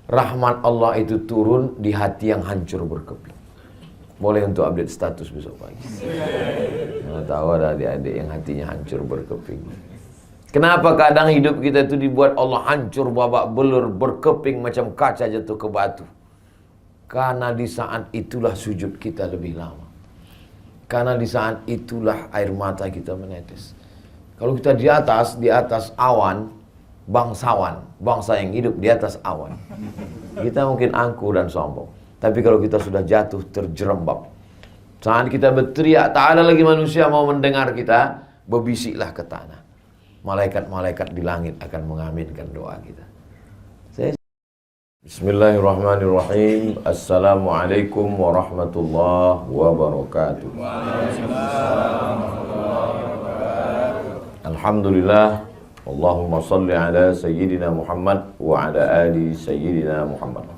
rahmat Allah itu turun di hati yang hancur berkeping. Boleh untuk update status besok pagi. Tahu ada adik-adik yang hatinya hancur berkeping. Kenapa kadang hidup kita itu dibuat Allah hancur babak belur, berkeping macam kaca jatuh ke batu? Karena di saat itulah sujud kita lebih lama. Karena di saat itulah air mata kita menetes. Kalau kita di atas awan, bangsawan, bangsa yang hidup di atas awan, kita mungkin angkuh dan sombong. Tapi kalau kita sudah jatuh terjerembab, saat kita berteriak, tak ada lagi manusia mau mendengar kita, berbisiklah ke tanah. Malaikat-malaikat di langit akan mengaminkan doa kita. Bismillahirrahmanirrahim. Assalamualaikum warahmatullahi wabarakatuh. Alhamdulillah. Allahumma salli ala Sayyidina Muhammad wa ala ali Sayyidina Muhammad.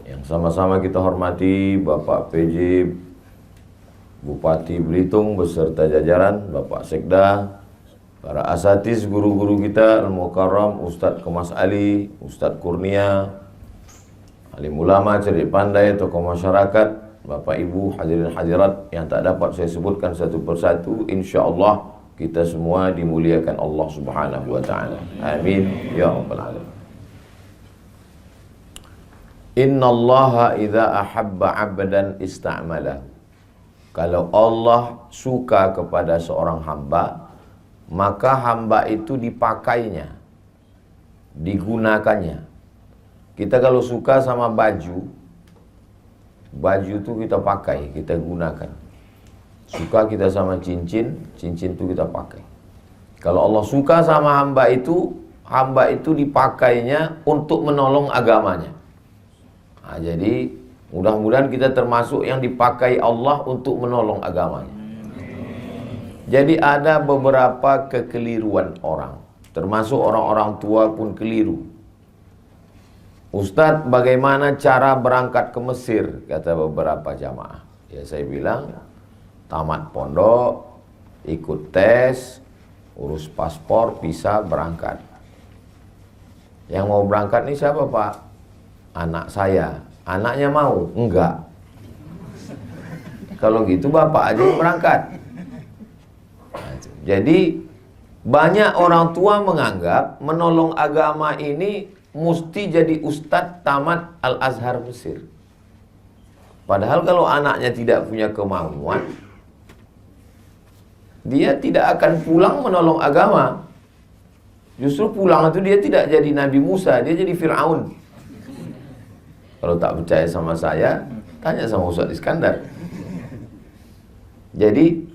Yang sama-sama kita hormati Bapak PJ Bupati Belitung beserta jajaran, Bapak Sekda, para asatiz, guru-guru kita, Al-Mukarram, Ustadz Kemas Ali, Ustadz Kurnia, alim ulama, cerdik pandai, tokoh masyarakat, Bapak Ibu, hadirin hadirat yang tak dapat saya sebutkan satu persatu, insya Allah kita semua dimuliakan Allah Subhanahu wa Ta'ala. Amin ya rabbal alamin. Innallaha idza ahabba 'abdan ista'malahu. Kalau Allah suka kepada seorang hamba, maka hamba itu dipakainya, digunakannya. Kita kalau suka sama baju itu kita pakai, kita gunakan. Suka kita sama cincin itu kita pakai. Kalau Allah suka sama hamba itu dipakainya untuk menolong agamanya. Nah, jadi mudah-mudahan kita termasuk yang dipakai Allah untuk menolong agamanya. Jadi ada beberapa kekeliruan orang, termasuk orang-orang tua pun keliru. Ustadz, bagaimana cara berangkat ke Mesir? Kata beberapa jamaah. Ya saya bilang, tamat pondok, ikut tes, urus paspor, bisa berangkat. Yang mau berangkat nih siapa Pak? Anak saya. Anaknya mau? Enggak. Kalau gitu bapak aja yang berangkat. Jadi banyak orang tua menganggap menolong agama ini mesti jadi ustadz tamat Al-Azhar Mesir. Padahal kalau anaknya tidak punya kemauan, dia tidak akan pulang menolong agama. Justru pulang itu dia tidak jadi Nabi Musa, dia jadi Fir'aun. Kalau tak percaya sama saya, tanya sama Ustaz Iskandar. Jadi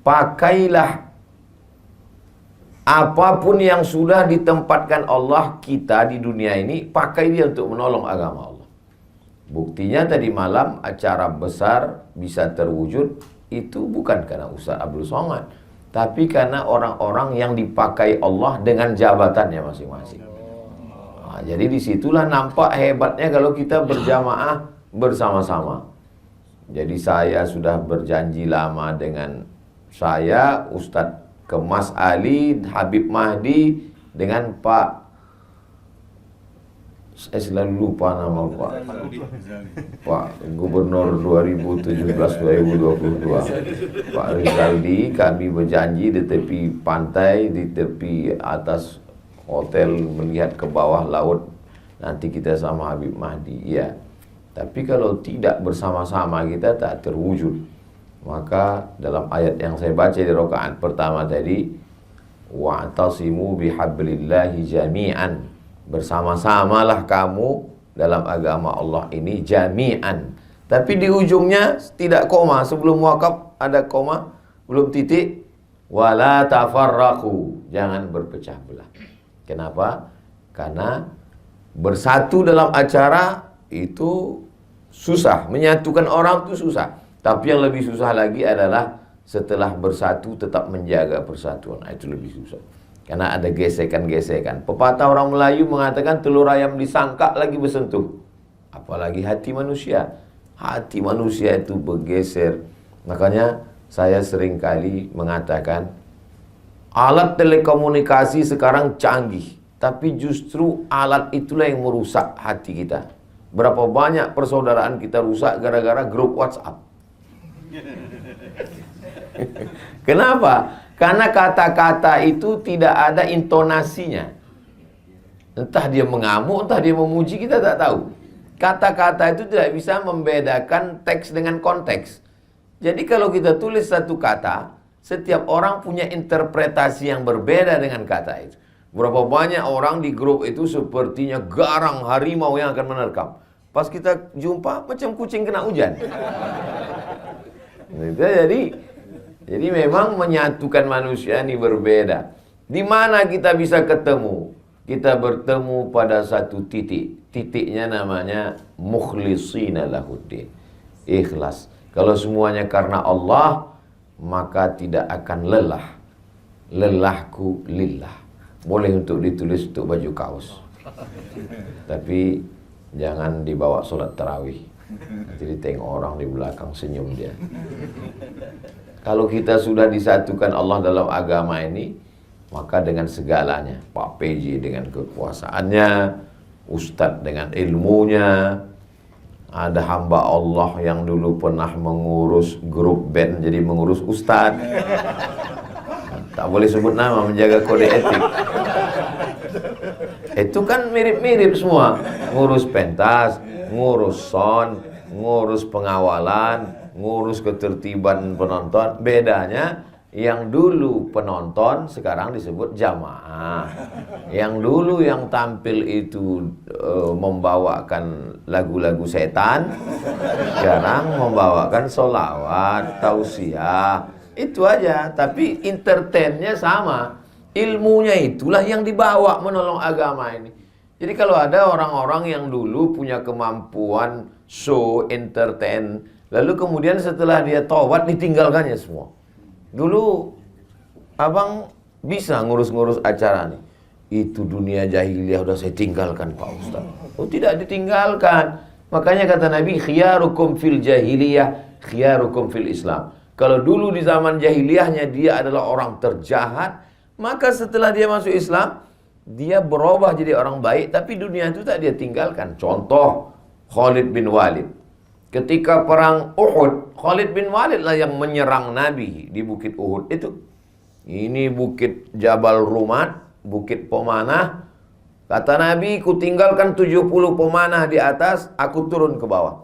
pakailah apapun yang sudah ditempatkan Allah kita di dunia ini, pakai dia untuk menolong agama Allah. Buktinya tadi malam acara besar bisa terwujud, itu bukan karena Ustaz Abdul Somad, tapi karena orang-orang yang dipakai Allah dengan jabatannya masing-masing. Nah, jadi disitulah nampak hebatnya kalau kita berjamaah bersama-sama. Jadi saya sudah berjanji lama dengan saya, Ustadz Kemas Ali, Habib Mahdi, dengan Pak, saya selalu lupa nama Pak Gubernur 2017-2022, Pak Rizaldi. Kami berjanji di tepi pantai, di tepi atas hotel melihat ke bawah laut, nanti kita sama Habib Mahdi. Iya. Tapi kalau tidak bersama-sama kita tak terwujud. Maka dalam ayat yang saya baca di rakaat pertama tadi, wa'tasimu bihablillahi jami'an, bersama-samalah kamu dalam agama Allah ini jami'an. Tapi di ujungnya tidak koma, sebelum wakaf ada koma, belum titik. Wala tafarraqu, jangan berpecah belah. Kenapa? Karena bersatu dalam acara itu susah, menyatukan orang itu susah. Tapi yang lebih susah lagi adalah setelah bersatu tetap menjaga persatuan. Nah, itu lebih susah. Karena ada gesekan-gesekan. Pepatah orang Melayu mengatakan telur ayam disangka lagi bersentuh. Apalagi hati manusia. Hati manusia itu bergeser. Makanya saya seringkali mengatakan alat telekomunikasi sekarang canggih. Tapi justru alat itulah yang merusak hati kita. Berapa banyak persaudaraan kita rusak gara-gara grup WhatsApp. Kenapa? Karena kata-kata itu tidak ada intonasinya. Entah dia mengamuk, entah dia memuji, kita tak tahu. Kata-kata itu tidak bisa membedakan teks dengan konteks. Jadi kalau kita tulis satu kata, setiap orang punya interpretasi yang berbeda dengan kata itu. Berapa banyak orang di grup itu sepertinya garang harimau yang akan menerkam. Pas kita jumpa macam kucing kena hujan. Jadi memang menyatukan manusia ini berbeda. Di mana kita bisa ketemu? Kita bertemu pada satu titik. Titiknya namanya mukhlishina lahuddin. Ikhlas. Kalau semuanya karena Allah, maka tidak akan lelah. Lelahku lillah. Boleh untuk ditulis untuk baju kaos. Tapi jangan dibawa sholat tarawih. Nanti ditengok orang di belakang senyum dia. Kalau kita sudah disatukan Allah dalam agama ini, maka dengan segalanya, Pak PJ dengan kekuasaannya, Ustadz dengan ilmunya, ada hamba Allah yang dulu pernah mengurus grup band jadi mengurus Ustadz. Tak boleh sebut nama, menjaga kode etik. Itu kan mirip-mirip semua. Ngurus pentas, ngurus sound, ngurus pengawalan, ngurus ketertiban penonton. Bedanya yang dulu penonton sekarang disebut jamaah. Yang dulu yang tampil itu membawakan lagu-lagu setan, sekarang membawakan sholawat, tausiah. Itu aja, tapi entertainnya sama. Ilmunya itulah yang dibawa menolong agama ini. Jadi kalau ada orang-orang yang dulu punya kemampuan show, entertain, lalu kemudian setelah dia taubat ditinggalkannya semua. Dulu abang bisa ngurus-ngurus acara nih. Itu dunia jahiliyah udah saya tinggalkan Pak Ustaz. Oh tidak ditinggalkan. Makanya kata Nabi, khiyarukum fil jahiliyah, khiyarukum fil Islam. Kalau dulu di zaman jahiliyahnya dia adalah orang terjahat, maka setelah dia masuk Islam, dia berubah jadi orang baik, tapi dunia itu tak dia tinggalkan. Contoh, Khalid bin Walid. Ketika perang Uhud, Khalid bin Walid lah yang menyerang Nabi di Bukit Uhud itu. Ini Bukit Jabal Rumat, Bukit Pemanah. Kata Nabi, ku tinggalkan 70 pemanah di atas, aku turun ke bawah.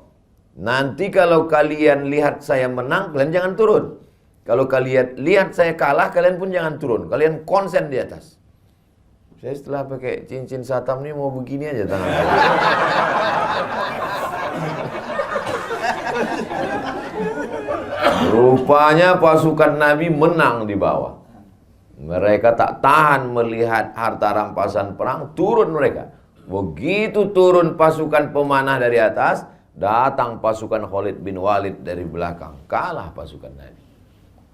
Nanti kalau kalian lihat saya menang, kalian jangan turun. Kalau kalian lihat saya kalah, kalian pun jangan turun. Kalian konsen di atas. Saya setelah pakai cincin satam ini mau begini aja tangan saya. Rupanya pasukan Nabi menang di bawah. Mereka tak tahan melihat harta rampasan perang, turun mereka. Begitu turun pasukan pemanah dari atas, datang pasukan Khalid bin Walid dari belakang. Kalah pasukan Nabi.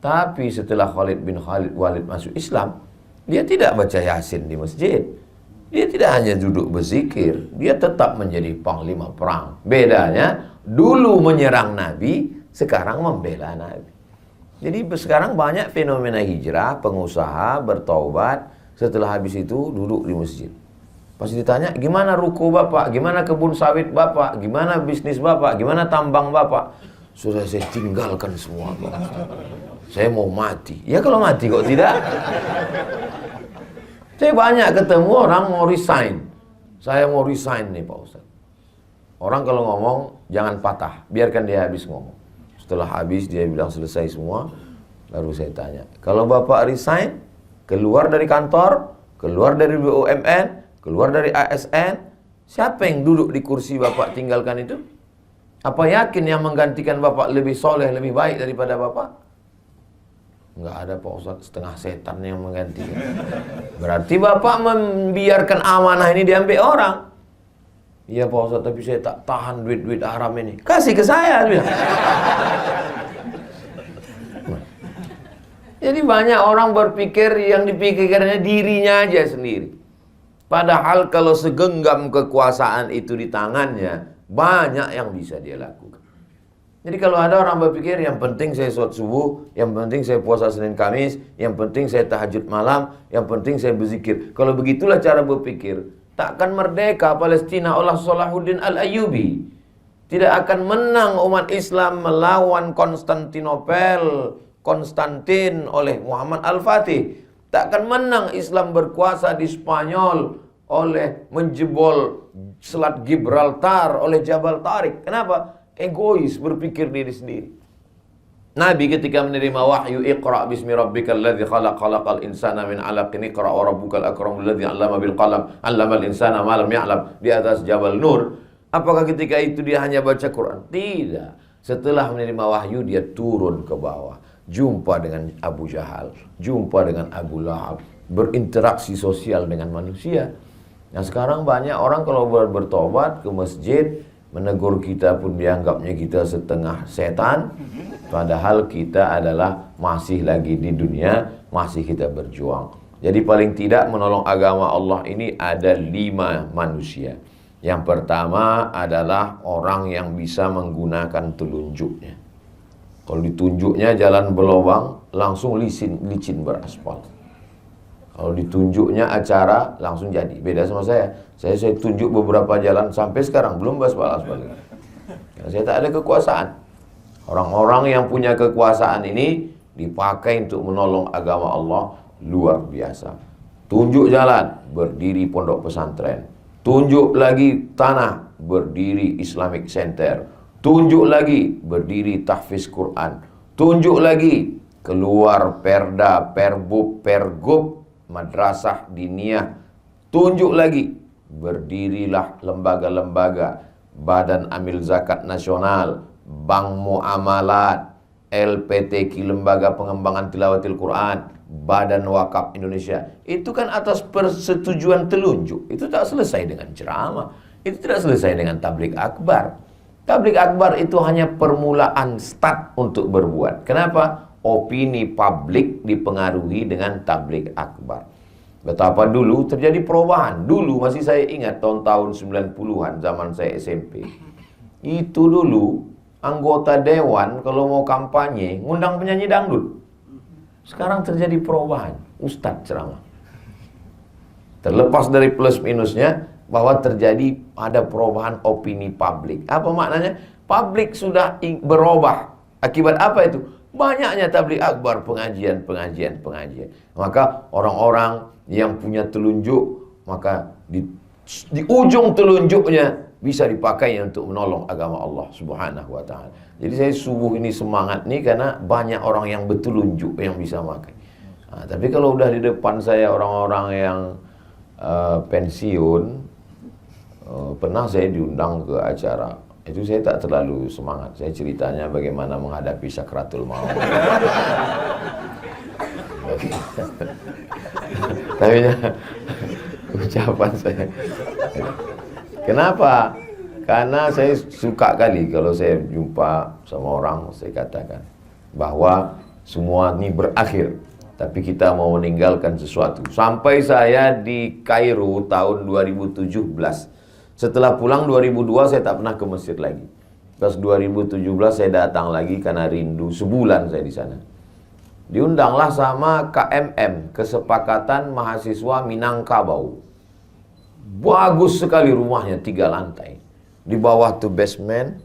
Tapi setelah Khalid bin Walid masuk Islam, dia tidak baca Yasin di masjid. Dia tidak hanya duduk berzikir, dia tetap menjadi panglima perang. Bedanya, dulu menyerang Nabi, sekarang membela Nabi. Jadi sekarang banyak fenomena hijrah, pengusaha bertaubat, setelah habis itu duduk di masjid. Pas ditanya, gimana ruko bapak, gimana kebun sawit bapak, gimana bisnis bapak, gimana tambang bapak? Sudah saya tinggalkan semua Pak. Saya mau mati. Ya kalau mati kok tidak? Saya banyak ketemu orang mau resign. Saya mau resign nih Pak Ustaz. Orang kalau ngomong jangan patah, biarkan dia habis ngomong. Setelah habis dia bilang selesai semua, baru saya tanya, kalau bapak resign, keluar dari kantor, keluar dari BUMN, keluar dari ASN, siapa yang duduk di kursi bapak tinggalkan itu? Apa yakin yang menggantikan bapak lebih soleh, lebih baik daripada bapak? Enggak ada Pak Ustaz, setengah setan yang menggantikan. Berarti bapak membiarkan amanah ini diambil orang. Iya Pak Ustaz, tapi saya tak tahan duit-duit haram ini. Kasih ke saya. Jadi banyak orang berpikir yang dipikirkannya dirinya aja sendiri. Padahal kalau segenggam kekuasaan itu di tangannya, banyak yang bisa dia lakukan. Jadi kalau ada orang berpikir yang penting saya sholat subuh, yang penting saya puasa Senin Kamis, yang penting saya tahajud malam, yang penting saya berzikir. Kalau begitulah cara berpikir, takkan merdeka Palestina oleh Salahuddin Al-Ayyubi. Tidak akan menang umat Islam melawan Konstantin oleh Muhammad Al-Fatih. Takkan menang Islam berkuasa di Spanyol oleh menjebol Selat Gibraltar oleh Jabal Tariq. Kenapa? Egois, berpikir diri sendiri. Nabi ketika menerima wahyu, Iqra bismi rabbikal ladzi khalaq, khalaqal insana min 'alaqin, Iqra wa rabbukal akramul ladzi 'allama bil qalam, 'allamal insana ma lam ya'lam, di atas Jabal Nur. Apakah ketika itu dia hanya baca Quran? Tidak. Setelah menerima wahyu dia turun ke bawah, jumpa dengan Abu Jahal, jumpa dengan Abu Lahab, berinteraksi sosial dengan manusia. Nah sekarang banyak orang kalau bertobat ke masjid, menegur kita pun dianggapnya kita setengah setan. Padahal kita adalah masih lagi di dunia, masih kita berjuang. Jadi paling tidak menolong agama Allah ini ada 5 manusia. Yang pertama adalah orang yang bisa menggunakan telunjuknya. Kalau ditunjuknya jalan berlobang, langsung licin beraspal. Kalau ditunjuknya acara, langsung jadi. Beda sama saya. Saya tunjuk beberapa jalan sampai sekarang belum aspal. Karena saya tak ada kekuasaan. Orang-orang yang punya kekuasaan ini dipakai untuk menolong agama Allah luar biasa. Tunjuk jalan, berdiri pondok pesantren. Tunjuk lagi tanah, berdiri Islamic Center. Tunjuk lagi, berdiri tahfiz Quran. Tunjuk lagi, keluar perda, perbub, pergub, madrasah diniyah. Tunjuk lagi, berdirilah lembaga-lembaga, Badan Amil Zakat Nasional, Bank Muamalat, LPTQ, Lembaga Pengembangan Tilawatil Quran, Badan Wakaf Indonesia. Itu kan atas persetujuan telunjuk. Itu tak selesai dengan ceramah. Itu tidak selesai dengan tabligh akbar. Tabligh akbar itu hanya permulaan start untuk berbuat. Kenapa? Opini publik dipengaruhi dengan tabligh akbar. Betapa dulu terjadi perubahan. Dulu masih saya ingat tahun-tahun 90-an zaman saya SMP. Itu dulu anggota dewan kalau mau kampanye ngundang penyanyi dangdut. Sekarang terjadi perubahan, ustadz ceramah. Terlepas dari plus minusnya bahwa terjadi ada perubahan opini publik. Apa maknanya? Publik sudah berubah. Akibat apa itu? Banyaknya tabligh akbar, pengajian. Maka orang-orang yang punya telunjuk, maka di ujung telunjuknya bisa dipakai untuk menolong agama Allah Subhanahu wa ta'ala. Jadi saya subuh ini semangat nih karena banyak orang yang bertelunjuk yang bisa pakai. Nah, tapi kalau udah di depan saya orang-orang yang pensiun, pernah saya diundang ke acara. Itu saya tak terlalu semangat. Saya ceritanya bagaimana menghadapi sakratul maut. Tapi ucapan saya. Kenapa? Karena saya suka kali kalau saya jumpa sama orang, saya katakan bahwa semua ini berakhir, tapi kita mau meninggalkan sesuatu. Sampai saya di Kairo tahun 2017. Setelah pulang 2002 saya tak pernah ke Mesir lagi. Pas 2017 saya datang lagi karena rindu. Sebulan saya di sana. Diundanglah sama KMM, Kesepakatan Mahasiswa Minangkabau. Bagus sekali rumahnya, 3 lantai. Di bawah tuh basement,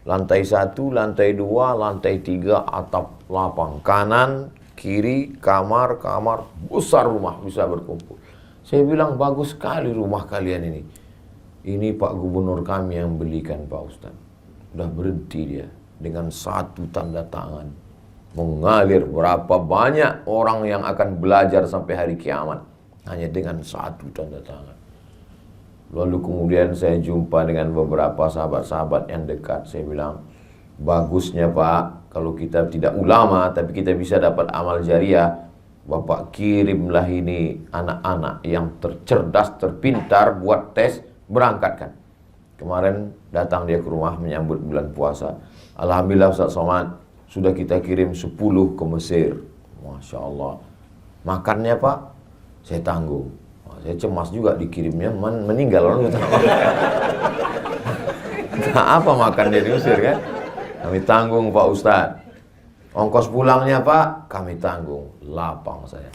lantai 1, lantai 2, lantai 3, atap lapang. Kanan, kiri, kamar, besar rumah bisa berkumpul. Saya bilang bagus sekali rumah kalian ini. Ini Pak Gubernur kami yang belikan Pak Ustadz. Udah berhenti dia dengan 1 tanda tangan. Mengalir berapa banyak orang yang akan belajar sampai hari kiamat. Hanya dengan 1 tanda tangan. Lalu kemudian saya jumpa dengan beberapa sahabat-sahabat yang dekat. Saya bilang, bagusnya Pak, kalau kita tidak ulama, tapi kita bisa dapat amal jariah. Bapak kirimlah ini anak-anak yang tercerdas, terpintar, buat tes, berangkatkan. Kemarin datang dia ke rumah menyambut bulan puasa. Alhamdulillah Ustaz Somad, sudah kita kirim 10 ke Mesir. Masya Allah. Makannya Pak, saya tanggung. Saya cemas juga dikirimnya meninggal orang. Nah, apa makan dia di Mesir kan? Kami tanggung Pak Ustadz. Ongkos pulangnya Pak, kami tanggung. Lapang saya.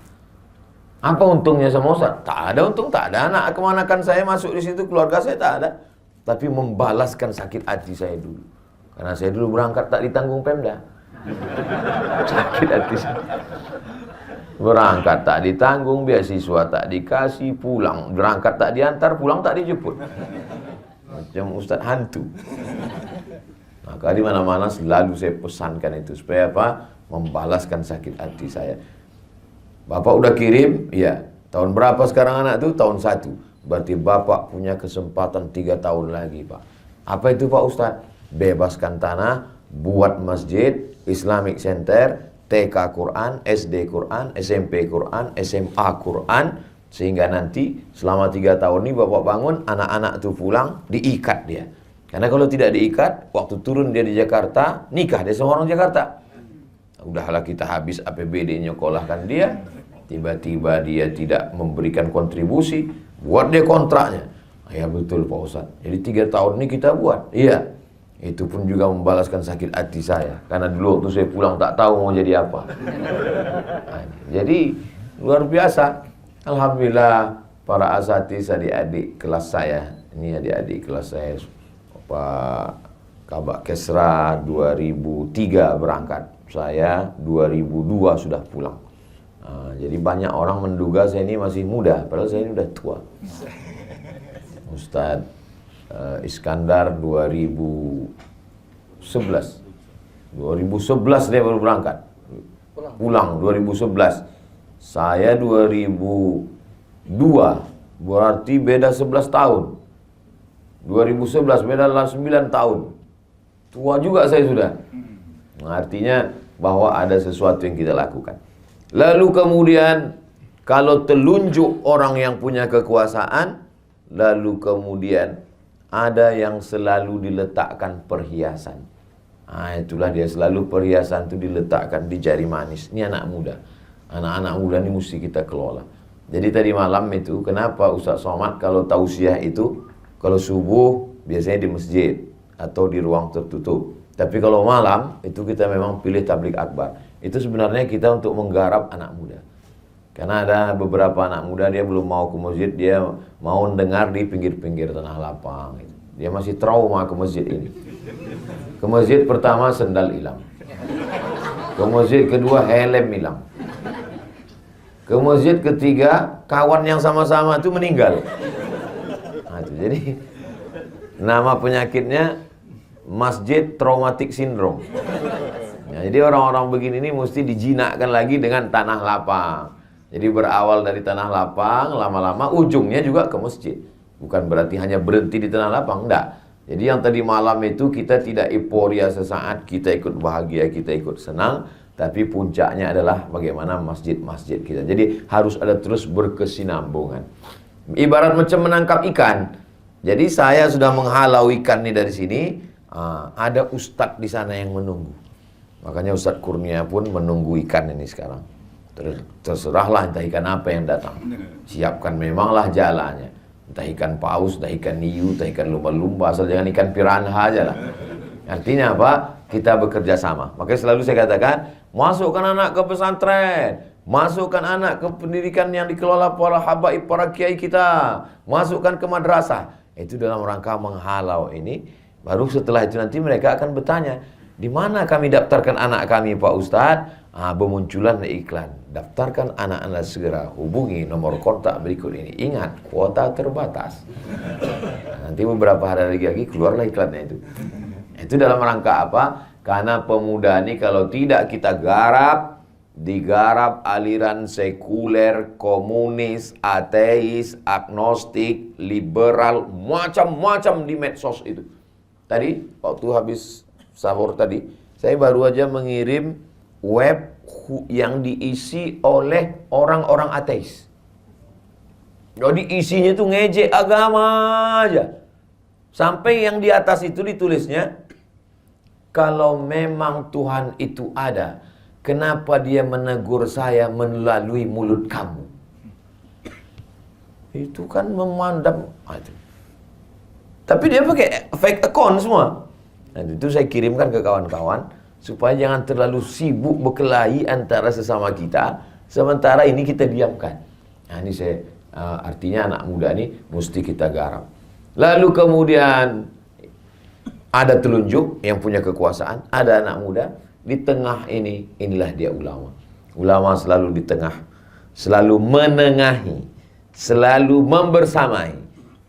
Apa untungnya sama Ustadz? Tak ada untung, tak ada. Anak kemanakan saya masuk di situ, keluarga saya tak ada. Tapi membalaskan sakit hati saya dulu. Karena saya dulu berangkat tak ditanggung Pemda. Sakit hati saya. Berangkat tak ditanggung, beasiswa tak dikasih, pulang. Berangkat tak diantar, pulang tak dijemput. Macam Ustadz hantu. Maka di mana-mana selalu saya pesankan itu. Supaya apa? Membalaskan sakit hati saya. Bapak udah kirim? Iya. Tahun berapa sekarang anak itu? Tahun 1. Berarti Bapak punya kesempatan 3 tahun lagi Pak. Apa itu Pak Ustadz? Bebaskan tanah, buat masjid, Islamic Center, TK Quran, SD Quran, SMP Quran, SMA Quran. Sehingga nanti selama 3 tahun ini Bapak bangun, anak-anak itu pulang, diikat dia. Karena kalau tidak diikat, waktu turun dia di Jakarta, nikah dia sama orang Jakarta. Udahlah kita habis APBD nyekolahkan dia, tiba-tiba dia tidak memberikan kontribusi, buat dia kontraknya. Ya betul Pak Ustadz. Jadi 3 tahun ini kita buat. Iya. Itu pun juga membalaskan sakit hati saya. Karena dulu waktu saya pulang tak tahu mau jadi apa. Nah, jadi luar biasa. Alhamdulillah para asatiz adik-adik kelas saya. Ini adik-adik kelas saya. Pak Kabak Kesra 2003 berangkat. Saya 2002 sudah pulang. Jadi banyak orang menduga saya ini masih muda. Padahal saya ini udah tua. Ustadz Iskandar 2011 dia baru berangkat. Pulang 2011. Saya 2002. Berarti beda 11 tahun. 2011 beda 9 tahun. Tua juga saya sudah. Artinya bahwa ada sesuatu yang kita lakukan. Lalu kemudian kalau telunjuk orang yang punya kekuasaan, lalu kemudian ada yang selalu diletakkan perhiasan. Itulah dia, selalu perhiasan itu diletakkan di jari manis. Ini anak muda. Anak-anak muda ini mesti kita kelola. Jadi tadi malam itu, kenapa Ustaz Somad kalau tausiah itu, kalau subuh biasanya di masjid atau di ruang tertutup. Tapi kalau malam itu kita memang pilih tablik akbar. Itu sebenarnya kita untuk menggarap anak muda. Karena ada beberapa anak muda dia belum mau ke masjid, dia mau dengar di pinggir-pinggir tanah lapang. Dia masih trauma ke masjid ini. Ke masjid pertama sendal hilang. Ke masjid kedua helm hilang. Ke masjid ketiga kawan yang sama-sama itu meninggal. Jadi nama penyakitnya Masjid Traumatic Syndrome. Jadi orang-orang begini ini mesti dijinakkan lagi dengan tanah lapang. Jadi berawal dari tanah lapang, lama-lama ujungnya juga ke masjid. Bukan berarti hanya berhenti di tanah lapang, enggak. Jadi yang tadi malam itu kita tidak euforia sesaat, kita ikut bahagia, kita ikut senang. Tapi puncaknya adalah bagaimana masjid-masjid kita. Jadi harus ada terus berkesinambungan. Ibarat macam menangkap ikan. Jadi saya sudah menghalau ikan ini dari sini. Ada ustadz di sana yang menunggu. Makanya Ustadz Kurnia pun menunggu ikan ini sekarang. Terserahlah entah ikan apa yang datang. Siapkan memanglah jalannya. Entah ikan paus, entah ikan hiu, entah ikan lumba-lumba, asal jangan ikan piranha aja lah. Artinya apa? Kita bekerja sama. Makanya selalu saya katakan, masukkan anak ke pesantren, masukkan anak ke pendidikan yang dikelola para habaib, para kiai kita, masukkan ke madrasah. Itu dalam rangka menghalau ini. Baru setelah itu nanti mereka akan bertanya, di mana kami daftarkan anak kami Pak Ustadz? Bermunculan iklan. Daftarkan anak Anda segera. Hubungi nomor kontak berikut ini. Ingat, kuota terbatas. Nanti beberapa hari lagi keluarlah iklannya itu. Itu dalam rangka apa? Karena pemuda ini kalau tidak kita garap, digarap aliran sekuler, komunis, ateis, agnostik, liberal, macam-macam di medsos itu. Tadi waktu habis sahur tadi, saya baru aja mengirim web yang diisi oleh orang-orang ateis. Jadi isinya itu ngejek agama aja. Sampai yang di atas itu ditulisnya, kalau memang Tuhan itu ada, kenapa dia menegur saya melalui mulut kamu? Itu kan memandang. Tapi dia pakai fake account semua. Dan itu saya kirimkan ke kawan-kawan supaya jangan terlalu sibuk berkelahi antara sesama kita, sementara ini kita diamkan. Nah, ini saya artinya anak muda ini mesti kita garap. Lalu kemudian ada telunjuk yang punya kekuasaan, ada anak muda di tengah ini, inilah dia ulama. Ulama selalu di tengah, selalu menengahi, selalu membersamai.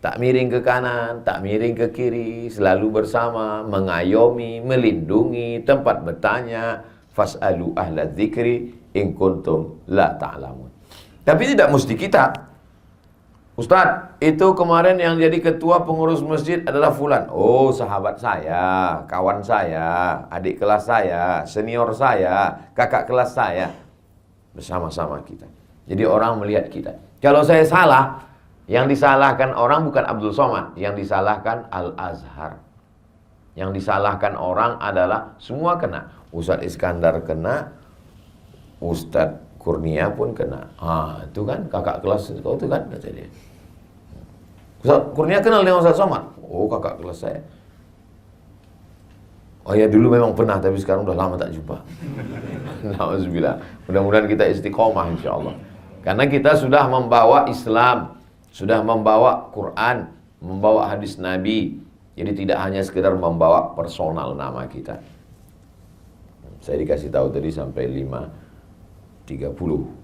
Tak miring ke kanan, tak miring ke kiri, selalu bersama, mengayomi, melindungi, tempat bertanya, fas'alu ahla dzikri in kuntum la ta'lamun. Tapi tidak mesti kita. Ustaz, itu kemarin yang jadi ketua pengurus masjid adalah fulan. Oh, sahabat saya, kawan saya, adik kelas saya, senior saya, kakak kelas saya. Bersama-sama kita. Jadi orang melihat kita. Kalau saya salah, yang disalahkan orang bukan Abdul Somad, yang disalahkan Al-Azhar. Yang disalahkan orang adalah semua kena. Ustadz Iskandar kena, Ustadz Kurnia pun kena. Itu kan kakak kelas kau itu kan, kata dia. Ustadz Kurnia kenal dengan Ustadz Somad? Oh, kakak kelas saya. Oh ya, dulu memang pernah, tapi sekarang udah lama tak jumpa. Alhamdulillah. Mudah-mudahan kita istiqomah insyaallah. Karena kita sudah membawa Islam, sudah membawa Quran, membawa hadis Nabi. Jadi tidak hanya sekedar membawa personal nama kita. Saya dikasih tahu tadi sampai 5.30,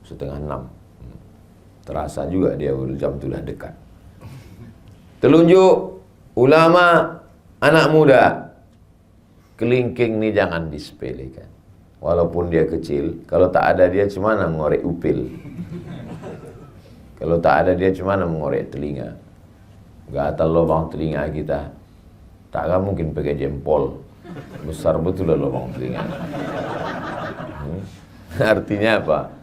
setengah 6. Terasa juga dia jam sudah dekat. Telunjuk ulama, anak muda. Kelingking ini jangan disepelekan. Walaupun dia kecil, kalau tak ada dia cuma mengorek upil. Kalau tak ada dia cuma mengorek telinga. Gatal lubang telinga kita. Takkan mungkin pakai jempol. Besar betul lubang telinga. Artinya apa?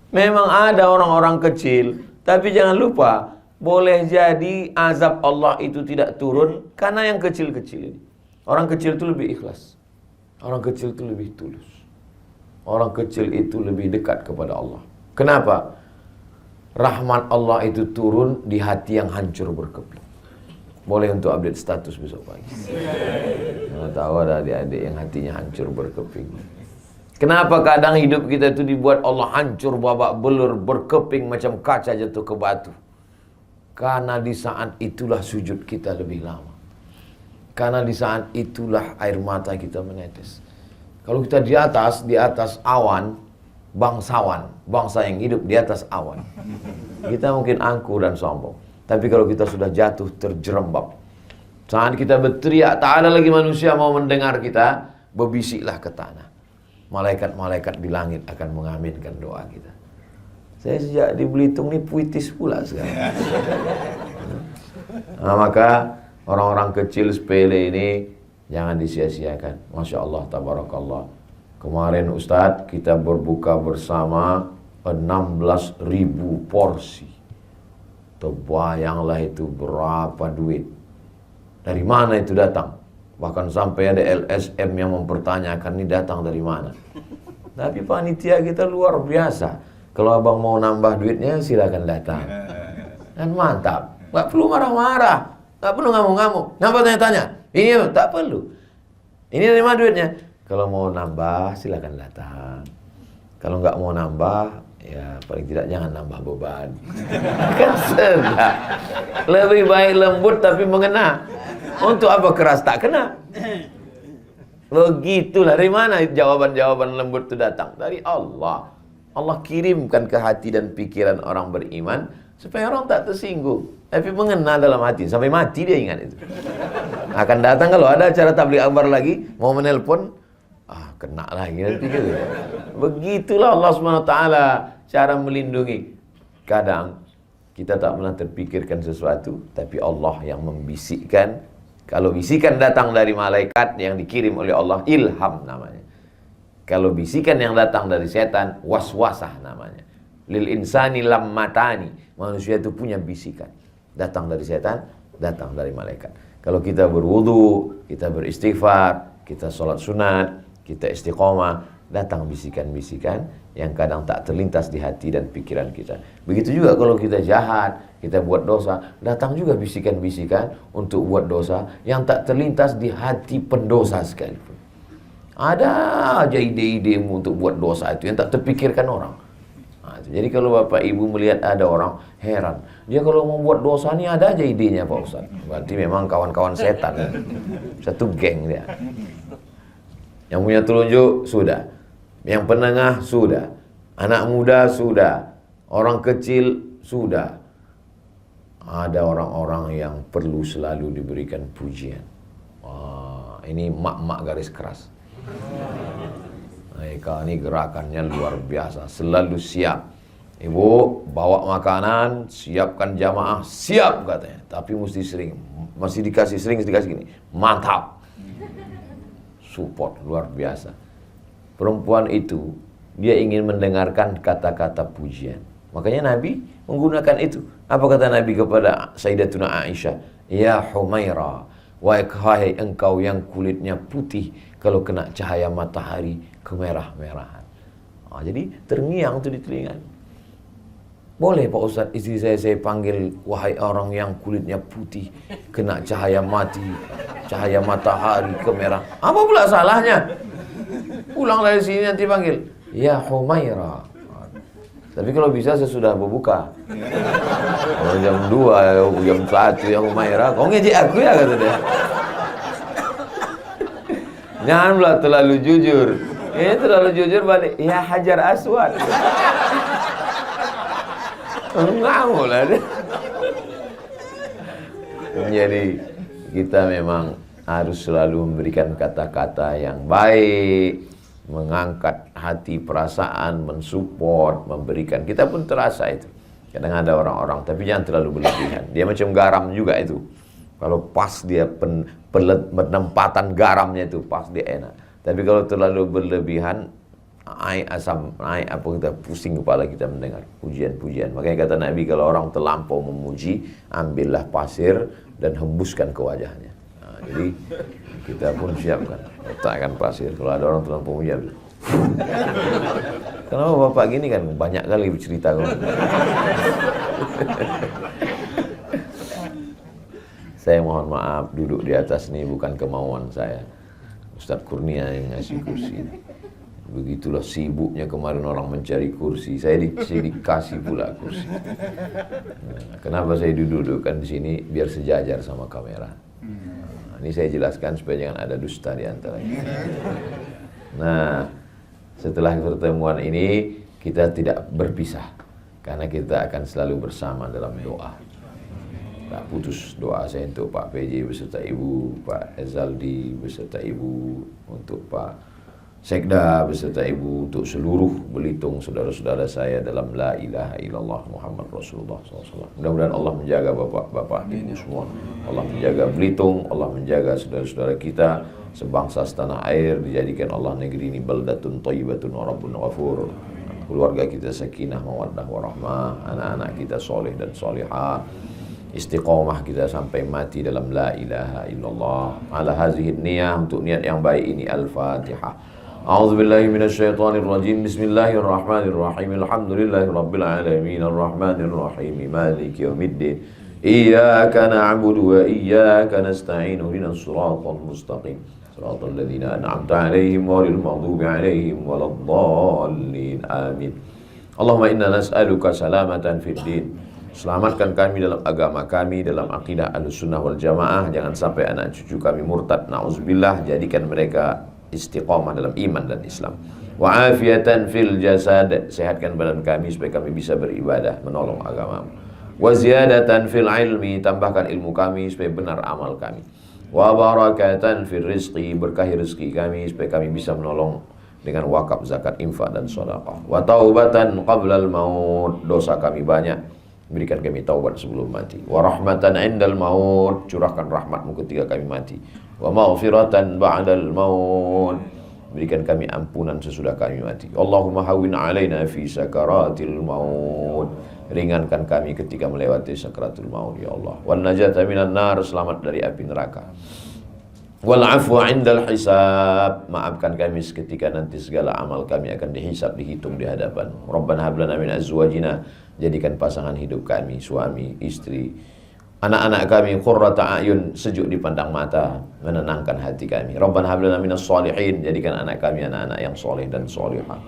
Memang ada orang-orang kecil, tapi jangan lupa, boleh jadi azab Allah itu tidak turun karena yang kecil-kecil ini. Orang kecil itu lebih ikhlas. Orang kecil itu lebih tulus. Orang kecil itu lebih dekat kepada Allah. Kenapa? Rahmat Allah itu turun di hati yang hancur berkeping. Boleh untuk update status besok pagi. Nah, tahu ada adik-adik yang hatinya hancur berkeping. Kenapa kadang hidup kita itu dibuat Allah hancur babak belur, berkeping macam kaca jatuh ke batu? Karena di saat itulah sujud kita lebih lama. Karena di saat itulah air mata kita menetes. Kalau kita di atas awan, bangsawan, bangsa yang hidup di atas awan, kita mungkin angkuh dan sombong. Tapi kalau kita sudah jatuh terjerembab, saat kita berteriak, tak ada lagi manusia mau mendengar kita, berbisiklah ke tanah. Malaikat-malaikat di langit akan mengaminkan doa kita. Saya sejak di Belitung ini puitis pula sekarang. Nah, maka orang-orang kecil sepele ini jangan disia-siakan. Masya Allah, tabarakallah. Kemarin Ustadz kita berbuka bersama 16.000 porsi. Terbayanglah itu berapa duit. Dari mana itu datang? Bahkan sampai ada LSM yang mempertanyakan ini datang dari mana. Tapi panitia kita luar biasa. Kalau abang mau nambah duitnya silakan datang. Dan mantap. Gak perlu marah-marah. Gak perlu ngamuk-ngamuk. Ngapa tanya-tanya? Ini tak perlu. Ini dari mana duitnya? Kalau mau nambah silakan datang. Kalau nggak mau nambah, ya paling tidak jangan nambah beban. Kan sedap. Lebih baik lembut tapi mengena. Untuk apa keras tak kena? Begitulah. Dari mana jawaban-jawaban lembut itu datang? Dari Allah. Allah kirimkan ke hati dan pikiran orang beriman supaya orang tak tersinggung. Tapi mengena dalam hati. Sampai mati dia ingat itu. Akan datang kalau ada acara tabligh akbar lagi, mau menelpon, kena lagi nanti gitu. Begitulah Allah SWT cara melindungi. Kadang kita tak pernah terpikirkan sesuatu, tapi Allah yang membisikkan. Kalau bisikan datang dari malaikat yang dikirim oleh Allah, ilham namanya. Kalau bisikan yang datang dari setan, waswasah namanya. Lil insani lammatani. Manusia itu punya bisikan. Datang dari setan, datang dari malaikat. Kalau kita berwudu, kita beristighfar, kita sholat sunat, kita istiqomah, datang bisikan-bisikan yang kadang tak terlintas di hati dan pikiran kita. Begitu juga kalau kita jahat, kita buat dosa, datang juga bisikan-bisikan untuk buat dosa yang tak terlintas di hati pendosa sekalipun. Ada aja ide-idemu untuk buat dosa itu yang tak terpikirkan orang. Jadi kalau Bapak Ibu melihat ada orang, heran. Dia kalau mau buat dosa ini ada aja idenya Pak Ustaz. Berarti memang kawan-kawan setan. Satu geng dia. Yang punya telunjuk, sudah. Yang penengah, sudah. Anak muda, sudah. Orang kecil, sudah. Ada orang-orang yang perlu selalu diberikan pujian. Wah, ini mak-mak garis keras. Mereka ini gerakannya luar biasa. Selalu siap. Ibu, bawa makanan, siapkan jamaah, siap katanya. Tapi mesti sering. Masih dikasih gini. Mantap. Support, luar biasa. Perempuan itu, dia ingin mendengarkan kata-kata pujian. Makanya Nabi menggunakan itu. Apa kata Nabi kepada Sayyidatuna Aisyah? Ya Humaira, wahai engkau yang kulitnya putih, kalau kena cahaya matahari kemerah-merahan. Jadi terngiang itu di telinga. Boleh Pak Ustadz, istri saya panggil wahai orang yang kulitnya putih, kena cahaya cahaya matahari kemerah. Apa pula salahnya? Pulang dari sini nanti panggil, ya Humaira. Tapi kalau bisa sesudah berbuka. Kalau jam 2, jam 1 ya Humaira, kau ngejek aku ya kata dia. Janganlah terlalu jujur. Ini terlalu jujur balik, ya Hajar Aswad. Ngawur lah dia. Jadi kita memang harus selalu memberikan kata-kata yang baik, mengangkat hati, perasaan, mensupport, memberikan. Kita pun terasa itu. Kadang ada orang-orang, tapi jangan terlalu berlebihan. Dia macam garam juga itu. Kalau pas dia penempatan garamnya itu pas dia enak. Tapi kalau terlalu berlebihan, asam, apa kita pusing kepala kita mendengar pujian-pujian. Makanya kata Nabi, kalau orang terlampau memuji, ambillah pasir dan hembuskan ke wajahnya. Jadi kita pun siapkan, letakkan pasir. Kalau ada orang terlampau memuji, kenapa Bapak gini kan banyak kali bercerita. Saya mohon maaf, duduk di atas ini bukan kemauan saya. Ustadz Kurnia yang ngasih kursi ini. Begitulah sibuknya kemarin orang mencari kursi. Saya dikasih pula kursi. Nah, kenapa saya dudukkan di sini? Biar sejajar sama kamera. Nah, ini saya jelaskan supaya jangan ada dusta di antara kita. Nah, setelah pertemuan ini kita tidak berpisah, karena kita akan selalu bersama dalam doa. Tak putus doa saya untuk Pak PJ beserta Ibu, Pak Ezaldi beserta Ibu, untuk Pak Sekda beserta Ibu, untuk seluruh Belitung saudara-saudara saya dalam La ilaha illallah Muhammad Rasulullah SAW. Mudah-mudahan Allah menjaga bapak-bapak Ibu semua. Allah menjaga Belitung, Allah menjaga saudara-saudara kita sebangsa setanah air, dijadikan Allah negeri ini baldatun thayyibatun wa rabbun ghafur. Keluarga kita sakinah mawaddah warahmah, anak-anak kita soleh dan solehah. Istiqomah kita sampai mati dalam la ilaha illallah. Ala hazihi niyah, untuk niat yang baik ini. Al-Fatihah. A'udzubillahi minasyaitonir rajim. Bismillahirrahmanirrahim. Alhamdulillahirabbil alamin arrahmanir rahim maliki yaumiddin. Iyyaka na'budu wa iyyaka nasta'in. Ihdinas siratal mustaqim. Siratal ladzina an'amta 'alaihim ghairil maghdubi 'alaihim waladdallin. Amin. Allahumma inna nas'aluka salamatan fid din. Selamatkan kami dalam agama kami, dalam akidah Ahlussunnah wal Jamaah. Jangan sampai anak cucu kami murtad, na'udzubillah. Jadikan mereka istiqamah dalam iman dan Islam. Wa afiatan fil jasad. Sehatkan badan kami supaya kami bisa beribadah, menolong agamamu. Wa ziyadatan fil ilmi. Tambahkan ilmu kami supaya benar amal kami. Wa barakatan fil rizqi. Berkahi rezeki kami supaya kami bisa menolong dengan wakaf, zakat, infak dan sedekah. Wa taubatan qablal maut. Dosa kami banyak, berikan kami taubat sebelum mati. Wa rahmatan indal maut. Curahkan rahmatmu ketika kami mati. Wa maghfiratan ba'dal maut. Berikan kami ampunan sesudah kami mati. Allahumma hawwin alaina fi sakaratil maut. Ringankan kami ketika melewati sakaratul maut ya Allah. Wan najata minan nar. Selamat dari api neraka. Wal afwa 'indal hisab, maafkan kami seketika nanti segala amal kami akan dihisab, dihitung di hadapan. Rabbana hab lana min azwajina, jadikan pasangan hidup kami, suami, istri, anak-anak kami qurrata a'yun, sejuk dipandang mata, menenangkan hati kami. Rabbana hab lana minas sholihin, jadikan anak kami anak-anak yang soleh dan solihah.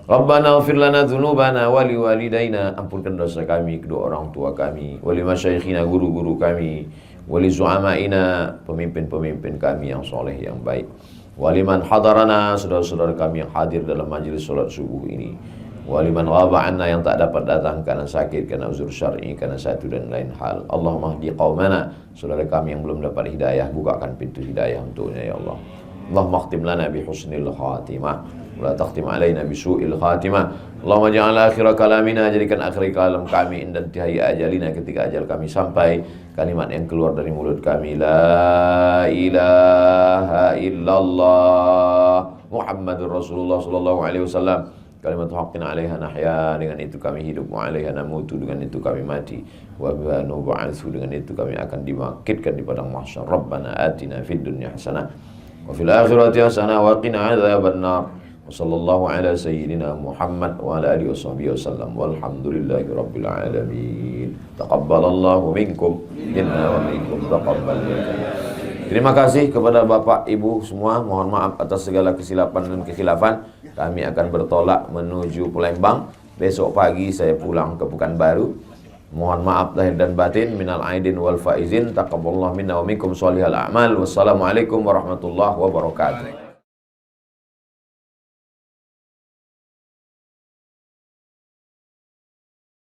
Rabbana ighfir lana dzunubana wa liwalidayna, ampunkan dosa kami, kedua orang tua kami, wa limasyayikhina, guru-guru kami, wali zu'ama'ina, pemimpin-pemimpin kami yang soleh, yang baik, waliman hadarana, saudara-saudara kami yang hadir dalam majelis salat subuh ini, waliman ghaba anna, yang tak dapat datang karena sakit, karena uzur syar'i, karena satu dan lain hal. Allahumma hdi qaumana, saudara kami yang belum dapat hidayah, bukakan pintu hidayah untuknya ya Allah. Allahumma khtim lana bi husnil khatimah, wa la takhtim alaina bi su'il khatimah. Allahumma ja'al akhir kalamina, jadikan akhir kalam kami inda intihai ajalina, ketika ajal kami sampai, kalimat yang keluar dari mulut kami, la ilaha illallah Muhammadur Rasulullah sallallahu alaihi wasallam, kalimat haqqin 'alaiha nahya, dengan itu kami hidup, wa 'alaiha namutu, dengan itu kami mati, wa biha nub'atsu, dengan itu kami akan dibangkitkan di padang mahsyar. Rabbana atina fid dunya hasanah wa fil akhirati hasanah wa qina 'adzabannar. Wa sallallahu ala sayyidina Muhammad wa ala alihi washabbihi wasallam, walhamdulillahi rabbil alamin. Taqabbalallahu minkum minna wa minkum taqabbal. Terima kasih kepada Bapak Ibu semua, mohon maaf atas segala kesilapan dan kekhilafan. Kami akan bertolak menuju Palembang. Besok pagi saya pulang ke Pekanbaru. Mohon maaf lahir dan batin, minal aidin wal faizin. Taqabbalallahu minna wa minkum sholihal a'mal. Wassalamualaikum warahmatullahi wabarakatuh.